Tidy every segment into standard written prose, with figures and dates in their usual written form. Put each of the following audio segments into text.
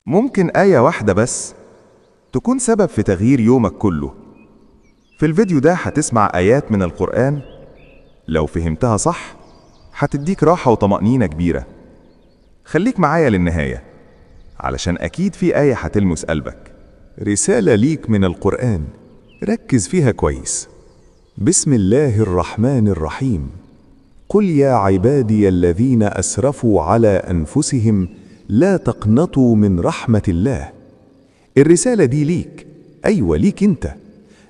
ممكن آية واحدة بس تكون سبب في تغيير يومك كله. في الفيديو ده هتسمع آيات من القرآن لو فهمتها صح هتديك راحة وطمأنينة كبيرة. خليك معايا للنهاية علشان أكيد في آية هتلمس قلبك. رسالة ليك من القرآن، ركز فيها كويس. بسم الله الرحمن الرحيم. قل يا عبادي الذين أسرفوا على أنفسهم لا تقنطوا من رحمة الله. الرسالة دي ليك، أيوة ليك أنت.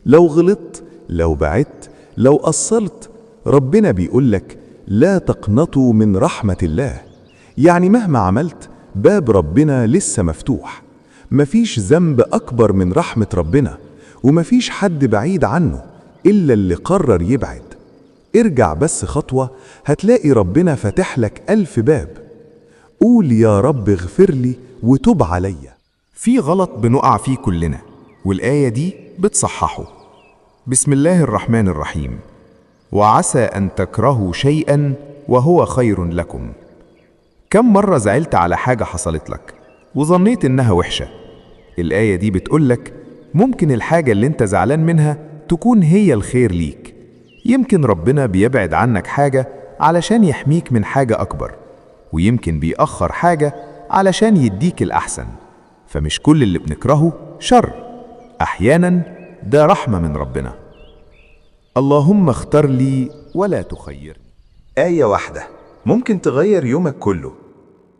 لو غلطت، لو بعدت، لو قصرت، ربنا بيقولك لا تقنطوا من رحمة الله. يعني مهما عملت باب ربنا لسه مفتوح. مفيش ذنب أكبر من رحمة ربنا، ومفيش حد بعيد عنه إلا اللي قرر يبعد. ارجع بس خطوة هتلاقي ربنا فتح لك 1000 باب. قول يا رب اغفر لي وتب عليا. في غلط بنقع فيه كلنا، والآية دي بتصححه. بسم الله الرحمن الرحيم. وعسى أن تكرهوا شيئا وهو خير لكم. كم مرة زعلت على حاجة حصلت لك وظنيت إنها وحشة؟ الآية دي بتقولك ممكن الحاجة اللي انت زعلان منها تكون هي الخير ليك. يمكن ربنا بيبعد عنك حاجة علشان يحميك من حاجة أكبر، ويمكن بيأخر حاجة علشان يديك الأحسن. فمش كل اللي بنكرهه شر، أحيانا ده رحمة من ربنا. اللهم اختر لي ولا تخيرني. آية واحدة ممكن تغير يومك كله.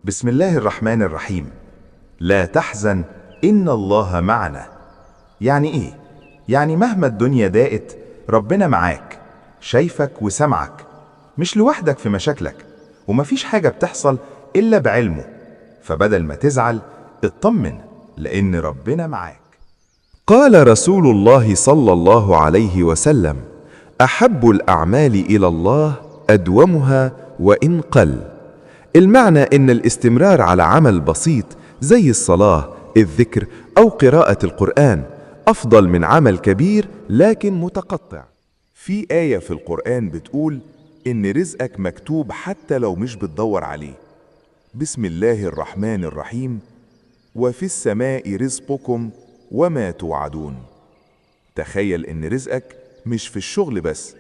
بسم الله الرحمن الرحيم. لا تحزن إن الله معنا. يعني إيه؟ يعني مهما الدنيا ضاقت ربنا معاك، شايفك وسمعك، مش لوحدك في مشاكلك، ومفيش حاجة بتحصل إلا بعلمه. فبدل ما تزعل اطمن لأن ربنا معاك. قال رسول الله صلى الله عليه وسلم: أحب الأعمال إلى الله أدومها وإن قل. المعنى إن الاستمرار على عمل بسيط زي الصلاة، الذكر أو قراءة القرآن أفضل من عمل كبير لكن متقطع. في آية في القرآن بتقول إن رزقك مكتوب حتى لو مش بتدور عليه. بسم الله الرحمن الرحيم. وفي السماء رزقكم وما توعدون. تخيل إن رزقك مش في الشغل بس.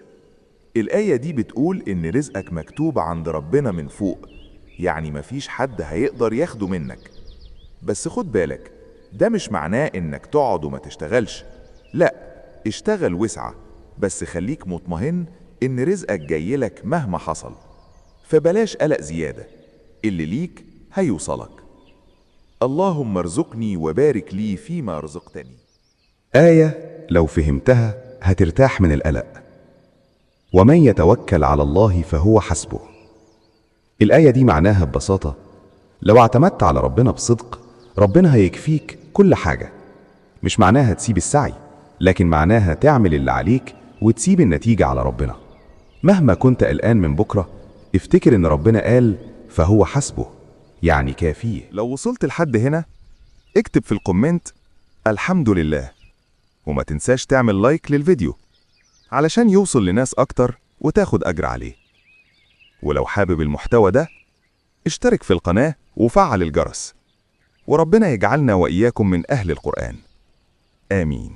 الآية دي بتقول إن رزقك مكتوب عند ربنا من فوق، يعني مفيش حد هيقدر ياخده منك. بس خد بالك، ده مش معناه إنك تقعد وما تشتغلش. لا، اشتغل واسعى، بس خليك مطمئن إن رزقك جايلك مهما حصل. فبلاش قلق زيادة، اللي ليك هيوصلك. اللهم ارزقني وبارك لي فيما رزقتني. آية لو فهمتها هترتاح من القلق. ومن يتوكل على الله فهو حسبه. الآية دي معناها ببساطة، لو اعتمدت على ربنا بصدق ربنا هيكفيك كل حاجة. مش معناها تسيب السعي، لكن معناها تعمل اللي عليك وتسيب النتيجة على ربنا. مهما كنت قلقان من بكرة افتكر ان ربنا قال فهو حسبه، يعني كافيه. لو وصلت لحد هنا اكتب في الكومنت الحمد لله، وما تنساش تعمل لايك للفيديو علشان يوصل لناس اكتر وتاخد اجر عليه. ولو حابب المحتوى ده اشترك في القناة وفعل الجرس، وربنا يجعلنا وإياكم من أهل القرآن. آمين.